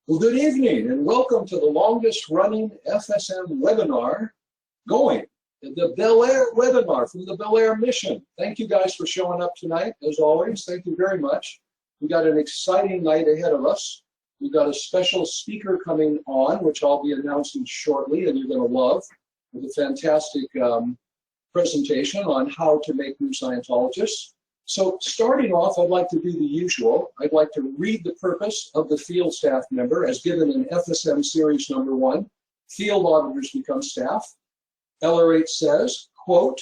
Well, good evening and welcome to the longest running FSM webinar going, the Bel Air webinar from the Bel Air mission. Thank you guys for showing up tonight, as always. Thank you very much. We got an exciting night ahead of us. We've got a special speaker coming on, which I'll be announcing shortly, and you're going to love, with a fantastic presentation on how to make new Scientologists. So starting off, I'd like to do the usual. I'd like to read the purpose of the field staff member as given in FSM series number 1, Field Auditors Become Staff. LRH says, quote,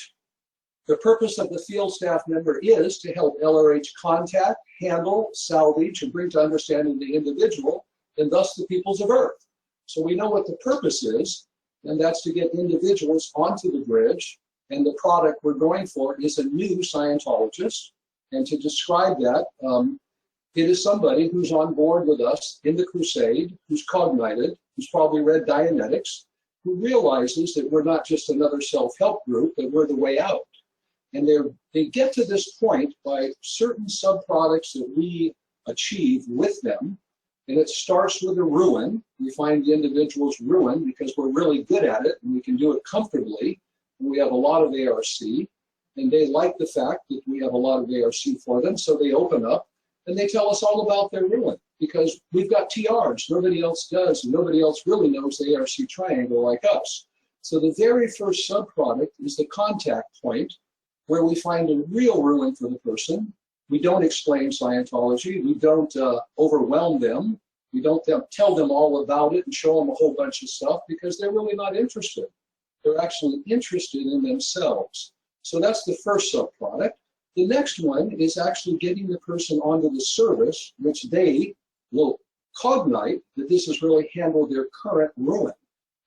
the purpose of the field staff member is to help LRH contact, handle, salvage, and bring to understanding the individual and thus the peoples of Earth. So we know what the purpose is, and that's to get individuals onto the bridge, and the product we're going for is a new Scientologist. And to describe that, it is somebody who's on board with us in the crusade, who's cognited, who's probably read Dianetics, who realizes that we're not just another self-help group, that we're the way out. And they get to this point by certain subproducts that we achieve with them. And it starts with a ruin. We find the individual's ruin because we're really good at it and we can do it comfortably. And we have a lot of ARC. And they like the fact that we have a lot of ARC for them, so they open up and they tell us all about their ruin because we've got TRs, nobody else does, and nobody else really knows the ARC triangle like us. So the very first subproduct is the contact point where we find a real ruin for the person. We don't explain Scientology, we don't overwhelm them, we don't tell them all about it and show them a whole bunch of stuff because they're really not interested. They're actually interested in themselves. So that's the first subproduct. The next one is actually getting the person onto the service, which they will cognite that this has really handled their current ruin.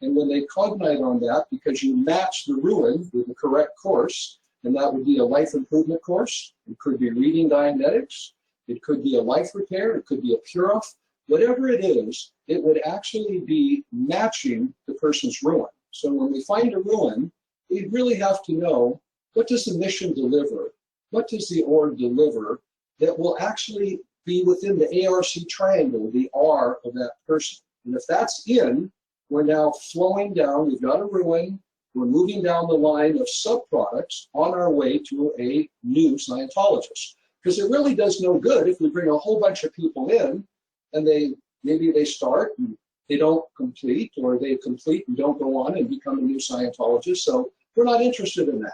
And when they cognite on that, because you match the ruin with the correct course, and that would be a life improvement course, it could be reading Dianetics, it could be a life repair, it could be a Purif, whatever it is, it would actually be matching the person's ruin. So when we find a ruin, we really have to know, what does the mission deliver? What does the org deliver that will actually be within the ARC triangle, the R of that person? And if that's in, we're now flowing down, we've got a ruin, we're moving down the line of subproducts on our way to a new Scientologist. Because it really does no good if we bring a whole bunch of people in and maybe they start and they don't complete, or they complete and don't go on and become a new Scientologist. So we're not interested in that.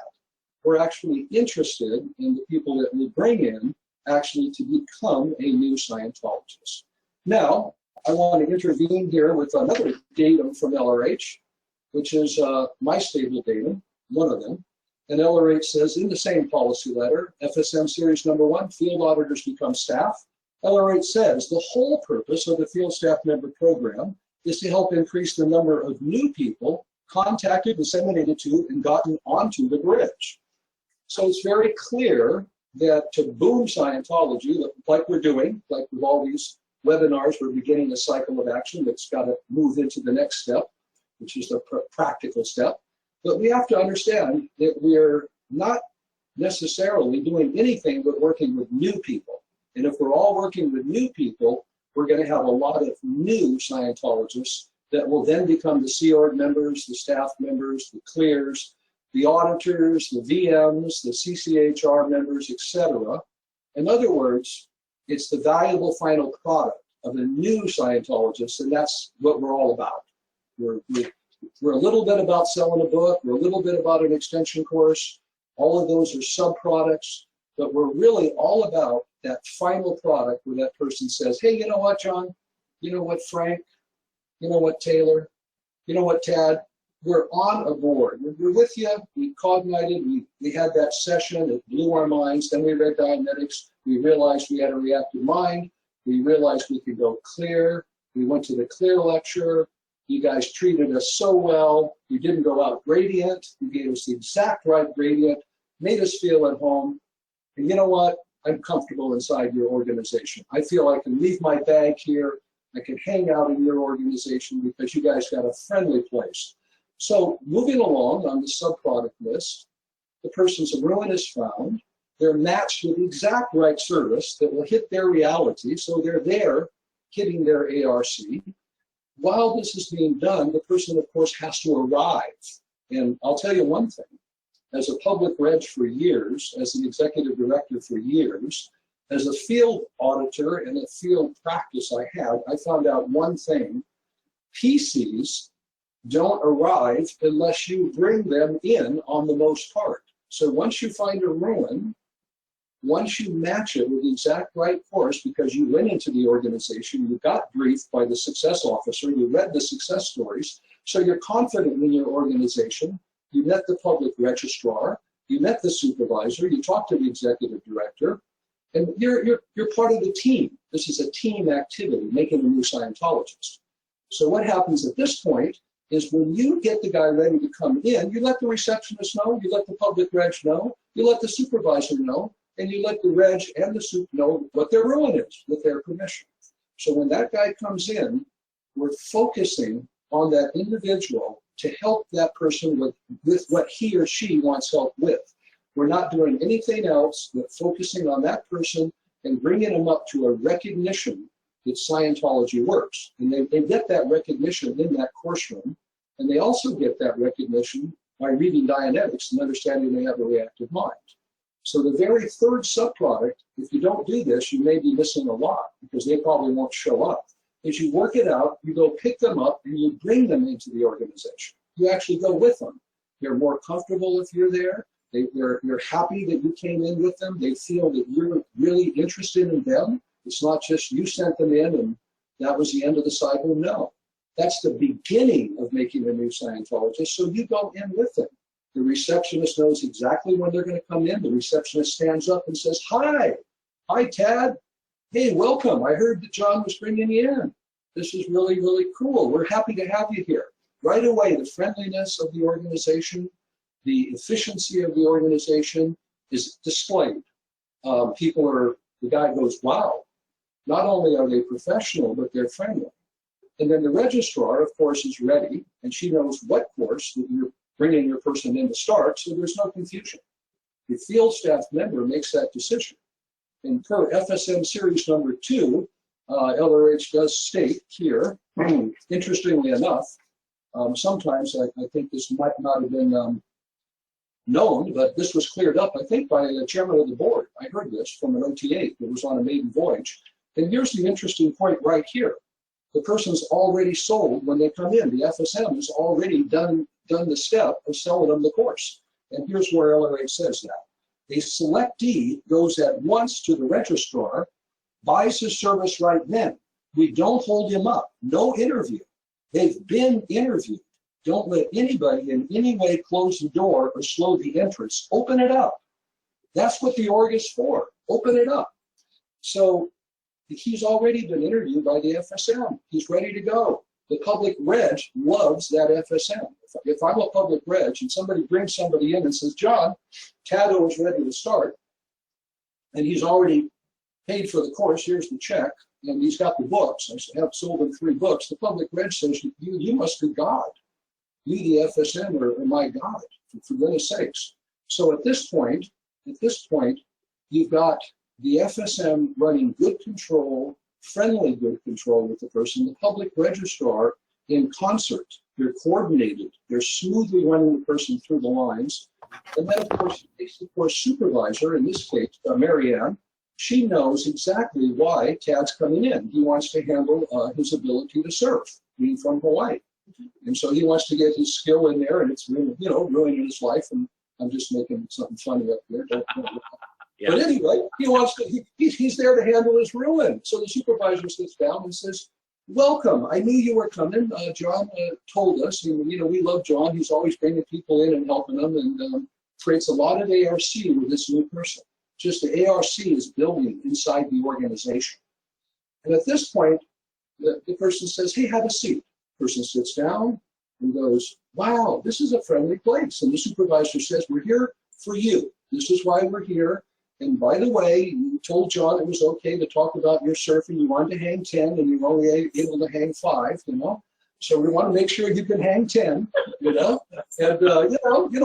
We're actually interested in the people that we bring in actually to become a new Scientologist. Now, I want to intervene here with another datum from LRH, which is my stable datum, one of them. And LRH says in the same policy letter, FSM series number 1, field auditors become staff. LRH says the whole purpose of the field staff member program is to help increase the number of new people contacted, disseminated to, and gotten onto the bridge. So it's very clear that to boom Scientology, like we're doing, like with all these webinars, we're beginning a cycle of action that's got to move into the next step, which is the practical step. But we have to understand that we're not necessarily doing anything but working with new people. And if we're all working with new people, we're going to have a lot of new Scientologists that will then become the Sea Org members, the staff members, the clears, the auditors, the VMs, the CCHR members, etc. In other words, it's the valuable final product of a new Scientologist, and that's what we're all about. We're a little bit about selling a book, we're a little bit about an extension course, all of those are subproducts, but we're really all about that final product where that person says, hey, you know what, John? You know what, Frank? You know what, Taylor? You know what, Tad? We're on a board. We're with you. We cognited. We had that session. It blew our minds. Then we read Dianetics. We realized we had a reactive mind. We realized we could go clear. We went to the clear lecture. You guys treated us so well. You didn't go out gradient. You gave us the exact right gradient, made us feel at home. And you know what? I'm comfortable inside your organization. I feel I can leave my bag here. I can hang out in your organization because you guys got a friendly place. So moving along on the subproduct list, the person's ruin is found. They're matched with the exact right service that will hit their reality. So they're there hitting their ARC. While this is being done, the person, of course, has to arrive. And I'll tell you one thing. As a public reg for years, as an executive director for years, as a field auditor and a field practice I had, I found out one thing. PCs don't arrive unless you bring them in on the most part. So once you find a ruin, once you match it with the exact right course, because you went into the organization, you got briefed by the success officer, you read the success stories, so you're confident in your organization, you met the public registrar, you met the supervisor, you talked to the executive director, and you're part of the team. This is a team activity, making a new Scientologist. So what happens at this point is when you get the guy ready to come in, you let the receptionist know, you let the public reg know, you let the supervisor know, and you let the reg and the sup know what their ruin is with their permission. So when that guy comes in, we're focusing on that individual to help that person with what he or she wants help with. We're not doing anything else but focusing on that person and bringing them up to a recognition that Scientology works. And they get that recognition in that course room, and they also get that recognition by reading Dianetics and understanding they have a reactive mind. So the very third subproduct, if you don't do this, you may be missing a lot because they probably won't show up. As you work it out, you go pick them up and you bring them into the organization. You actually go with them. They're more comfortable if you're there. They're happy that you came in with them. They feel that you're really interested in them. It's not just you sent them in and that was the end of the cycle. No, that's the beginning of making a new Scientologist. So you go in with them. The receptionist knows exactly when they're going to come in. The receptionist stands up and says, "Hi, Tad. Hey, welcome. I heard that John was bringing you in. This is really, really cool. We're happy to have you here." Right away, the friendliness of the organization, the efficiency of the organization is displayed. The guy goes, "Wow, not only are they professional, but they're friendly." And then the registrar, of course, is ready, and she knows what course that you're bringing your person in to start, so there's no confusion. The field staff member makes that decision. And per FSM series number 2, LRH does state here, interestingly enough, sometimes I think this might not have been known, but this was cleared up, I think, by the chairman of the board. I heard this from an OT8 that was on a maiden voyage. And here's the interesting point right here. The person's already sold when they come in. The FSM has already done the step of selling them the course. And here's where LRH says that. A selectee goes at once to the registrar, buys his service right then. We don't hold him up. No interview. They've been interviewed. Don't let anybody in any way close the door or slow the entrance. Open it up. That's what the org is for. Open it up. So he's already been interviewed by the FSM. He's ready to go. The public reg loves that FSM. If I'm a public reg and somebody brings somebody in and says, "John, Cowden is ready to start," and he's already paid for the course, here's the check, and he's got the books, I have sold him 3 books, the public reg says, you must be God. You, the FSM, are my God, for goodness sakes. So at this point, you've got the FSM running good control, friendly good control with the person, the public registrar in concert. They're coordinated. They're smoothly running the person through the lines. And then, of course, the course supervisor, in this case, Marianne, she knows exactly why Tad's coming in. He wants to handle his ability to surf, being from Hawaii. And so he wants to get his skill in there, and it's ruining his life. And I'm just making something funny up here. Yeah. But anyway, he's there to handle his ruin. So the supervisor sits down and says, "Welcome. I knew you were coming. John told us, and we love John. He's always bringing people in and helping them, and creates a lot of ARC with this new person. Just the ARC is building inside the organization." And at this point, the person says, "Hey, have a seat." The person sits down and goes, "Wow, this is a friendly place." And the supervisor says, "We're here for you. This is why we're here. And by the way, you told John it was okay to talk about your surfing. You wanted to hang 10 and you're only able to hang 5, So we want to make sure you can hang 10, And, you know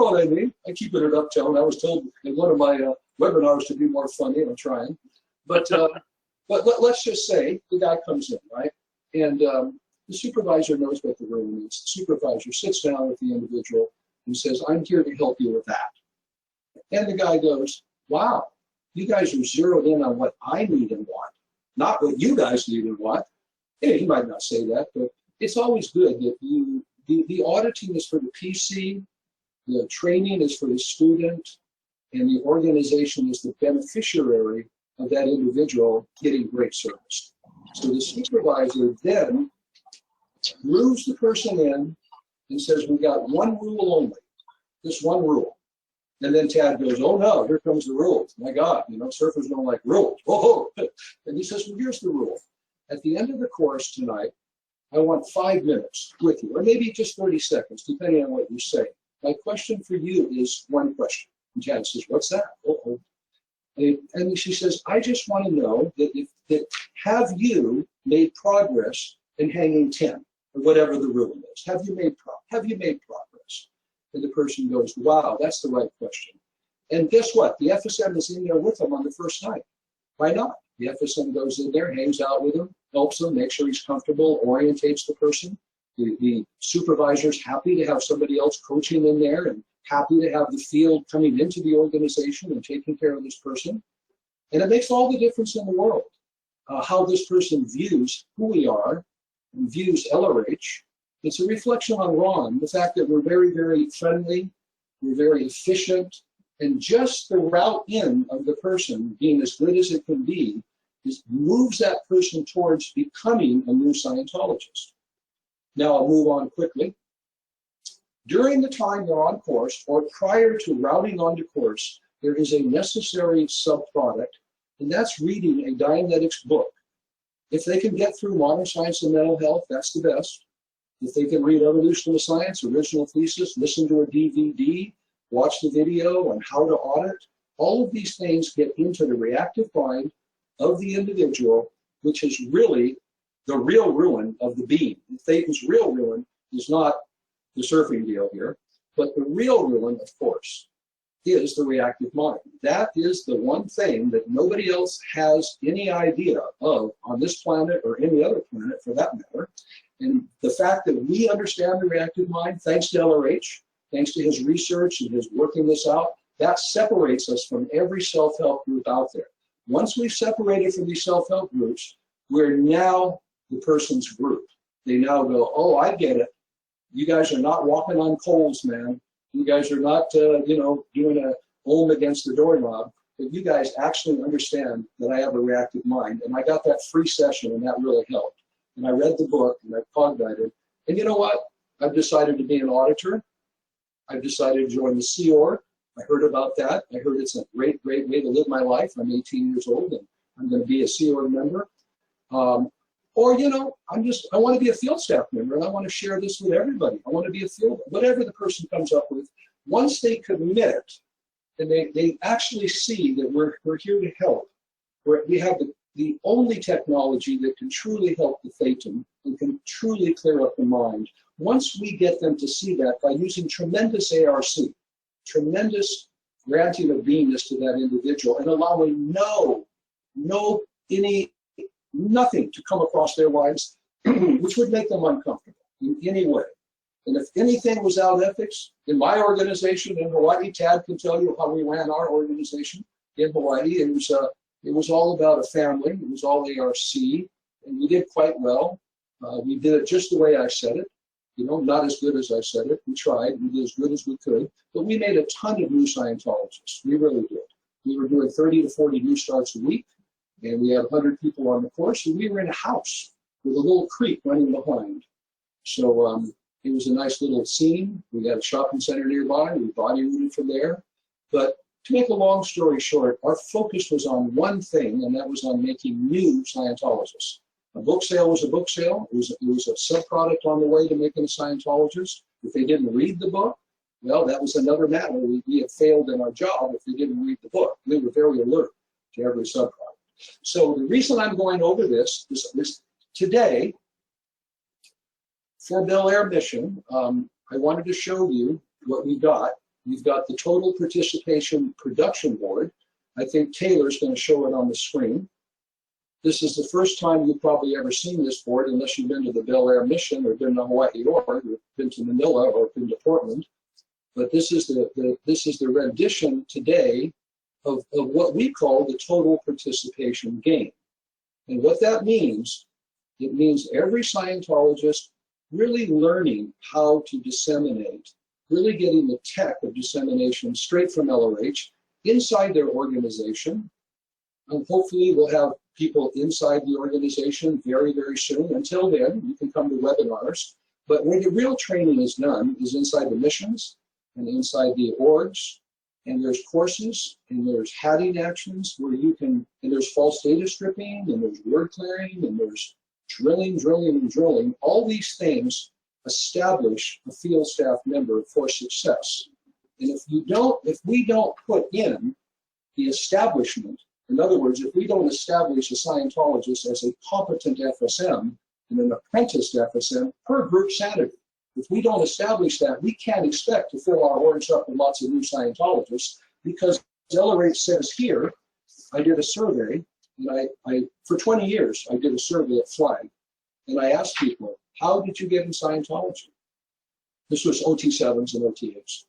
what I mean. I keep it at uptown. I was told in one of my webinars to be more funny, and I'm trying. But But let's just say the guy comes in, right? And the supervisor knows what the room is. The supervisor sits down with the individual and says, I'm here to help you with that. And the guy goes, wow, you guys are zeroed in on what I need and want, not what you guys need and want. Yeah, he might not say that, but it's always good that the auditing is for the PC, the training is for the student, and the organization is the beneficiary of that individual getting great service. So the supervisor then moves the person in and says, we got one rule only, this one rule. And then Tad goes, oh no, here comes the rules. My God, you know, surfers don't like rules. Oh, and he says, well, here's the rule. At the end of the course tonight, I want 5 minutes with you, or maybe just 30 seconds, depending on what you say. My question for you is one question. And Tad says, what's that? Uh-oh. And she says, I just want to know that have you made progress in hanging 10, or whatever the rule is? Have you made progress? And the person goes, wow, that's the right question. And guess what? The FSM is in there with them on the first night. Why not? The FSM goes in there, hangs out with him, helps him, makes sure he's comfortable, orientates the person. The supervisor's happy to have somebody else coaching in there and happy to have the field coming into the organization and taking care of this person. And it makes all the difference in the world, how this person views who we are and views LRH. It's a reflection on Ron, the fact that we're very, very friendly, we're very efficient, and just the route in of the person being as good as it can be moves that person towards becoming a new Scientologist. Now I'll move on quickly. During the time they're on course or prior to routing onto course, there is a necessary subproduct, and that's reading a Dianetics book. If they can get through Modern Science and Mental Health, that's the best. If they can read Evolution of Science, Original Thesis, listen to a DVD, watch the video on how to audit, all of these things get into the reactive mind of the individual, which is really the real ruin of the being. Thetan's real ruin is not the surfing deal here, but the real ruin, of course, is the reactive mind. That is the one thing that nobody else has any idea of on this planet or any other planet for that matter. And the fact that we understand the reactive mind, thanks to LRH, thanks to his research and his working this out, that separates us from every self-help group out there. Once we've separated from these self-help groups, we're now the person's group. They now go, oh, I get it. You guys are not walking on coals, man. You guys are not, doing a ohm against the doorknob. But you guys actually understand that I have a reactive mind. And I got that free session, and that really helped. And I read the book, and I cognited. And you know what? I've decided to be an auditor. I've decided to join the Sea Org. I heard about that. I heard it's a great, great way to live my life. I'm 18 years old, and I'm going to be a Sea Org member. Or, I want to be a field staff member, and I want to share this with everybody. I want to be a field, whatever the person comes up with. Once they commit, and they actually see that we're here to help, we have the only technology that can truly help the Thetan and can truly clear up the mind. Once we get them to see that by using tremendous ARC, tremendous granting of beingness to that individual and allowing nothing to come across their lives which would make them uncomfortable in any way. And if anything was out ethics, in my organization in Hawaii, Tad can tell you how we ran our organization in Hawaii. It was all about a family. It was all ARC, and we did quite well. We did it just the way I said it. Not as good as I said it. We tried. We did as good as we could. But we made a ton of new Scientologists. We really did. We were doing 30 to 40 new starts a week, and we had 100 people on the course, and we were in a house with a little creek running behind. So it was a nice little scene. We had a shopping center nearby. We body rooted from there. But to make a long story short, our focus was on one thing, and that was on making new Scientologists. A book sale was a book sale. It was a subproduct on the way to making a Scientologist. If they didn't read the book, well, that was another matter. We had failed in our job if they didn't read the book. We were very alert to every subproduct. So the reason I'm going over this today, for Bel Air Mission, I wanted to show you what we got. We've got the total participation production board. I think Taylor's going to show it on the screen. This is the first time you've probably ever seen this board, unless you've been to the Bel Air mission or been to Hawaii or been to Manila or been to Portland. But this is the rendition today of what we call the total participation game. And what that means, it means every Scientologist really learning how to disseminate, really getting the tech of dissemination straight from LRH inside their organization. And hopefully we'll have people inside the organization very, very soon. Until then, you can come to webinars. But where the real training is done is inside the missions and inside the orgs. And there's courses, and there's hatting actions where you can, and there's false data stripping, and there's word clearing, and there's drilling, drilling, and drilling. All these things establish a field staff member for success. And if we don't put in the establishment, in other words, if we don't establish a Scientologist as a competent FSM and an apprenticed FSM per group sanity, if we don't establish that, we can't expect to fill our orgs up with lots of new Scientologists, because LRH says here, I did a survey, and I for 20 years, I did a survey at Flag, and I asked people, how did you get in Scientology? This was OT7s and OT8s.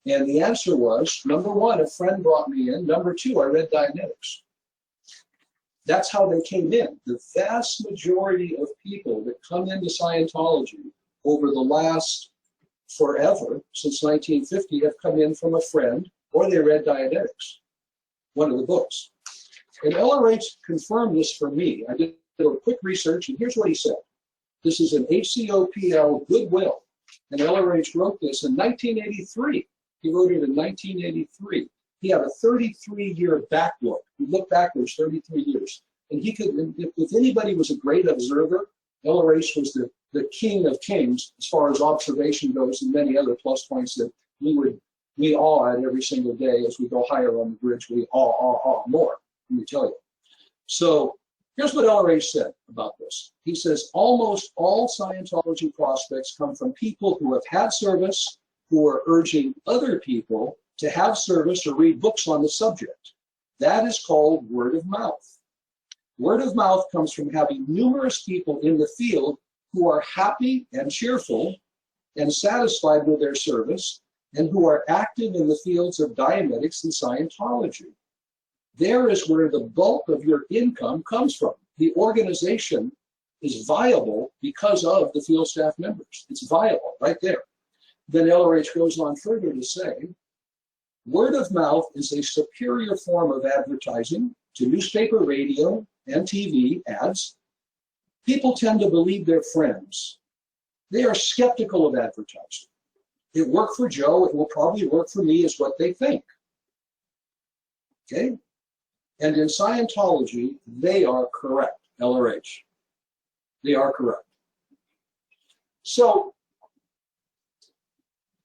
And the answer was, number one, a friend brought me in. Number two, I read Dianetics. That's how they came in. The vast majority of people that come into Scientology over the last forever, since 1950, have come in from a friend, or they read Dianetics, one of the books. And LRH confirmed this for me. I did a quick research, and here's what he said. This is an HCOPL Goodwill, and LRH wrote this in 1983. He wrote it in 1983. He had a 33-year backlook. He looked backwards 33 years. And he could, if anybody was a great observer, LRH was the king of kings as far as observation goes, and many other plus points that we awe at every single day as we go higher on the bridge. We awe more, let me tell you. So here's what LRH said about this. He says, almost all Scientology prospects come from people who have had service, who are urging other people to have service or read books on the subject. That is called word of mouth. Word of mouth comes from having numerous people in the field who are happy and cheerful and satisfied with their service, and who are active in the fields of Dianetics and Scientology. There is where the bulk of your income comes from. The organization is viable because of the field staff members. It's viable right there. Then LRH goes on further to say, word of mouth is a superior form of advertising to newspaper, radio, and TV ads. People tend to believe their friends. They are skeptical of advertising. It worked for Joe, it will probably work for me, is what they think. Okay? And in Scientology, they are correct, LRH. They are correct. So,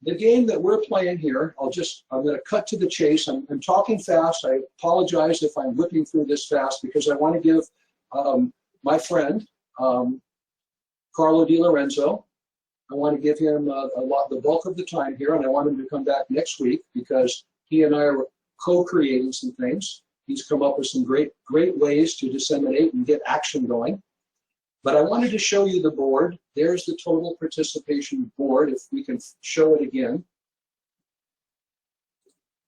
the game that we're playing here, I'm going to cut to the chase. I'm talking fast. I apologize if I'm whipping through this fast, because I want to give my friend, Carlo Di Lorenzo, I want to give him the bulk of the time here, and I want him to come back next week, because he and I are co-creating some things. He's come up with some great ways to disseminate and get action going. But I wanted to show you the board. There's the total participation board, if we can show it again.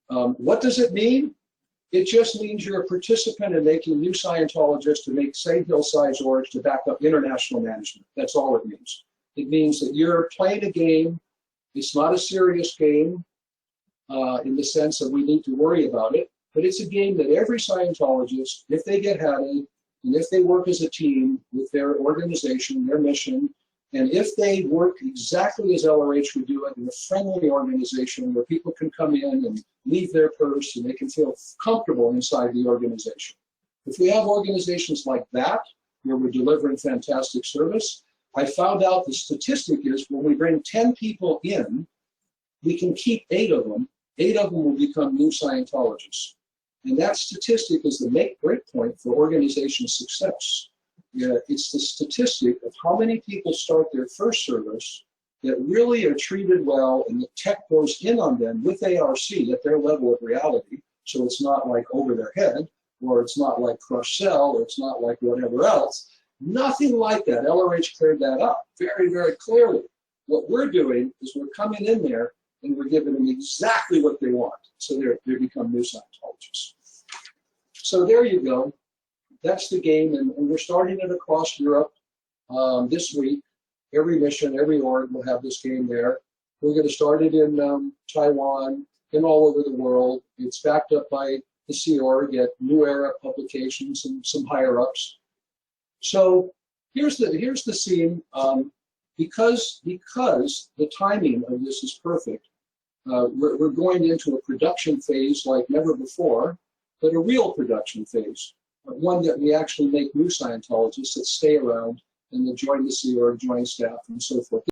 What does it mean? It just means you're a participant in making new Scientologists to make Sage Hill size orgs to back up international management. That's all it means. It means that you're playing a game. It's not a serious game in the sense that we need to worry about it, but it's a game that every Scientologist, if they get hatted, and if they work as a team with their organization, their mission, and if they work exactly as LRH would do it in a friendly organization where people can come in and leave their purse and they can feel comfortable inside the organization. If we have organizations like that, where we're delivering fantastic service, I found out the statistic is when we bring 10 people in, we can keep 8 of them. 8 of them will become new Scientologists. And that statistic is the make-break point for organization success. It's the statistic of how many people start their first service that really are treated well, and the tech goes in on them with ARC at their level of reality, so it's not like over their head, or it's not like crushed cell, or it's not like whatever else. Nothing like that. LRH cleared that up very, very clearly. What we're doing is we're coming in there and we're giving them exactly what they want. So they become new Scientologists. So there you go. That's the game, and we're starting it across Europe this week. Every mission, every org will have this game there. We're going to start it in Taiwan and all over the world. It's backed up by the Sea Org at New Era Publications and some higher ups. So here's the scene. Because the timing of this is perfect, we're going into a production phase like never before, but a real production phase, one that we actually make new Scientologists that stay around and that join the Sea Org, join staff, and so forth.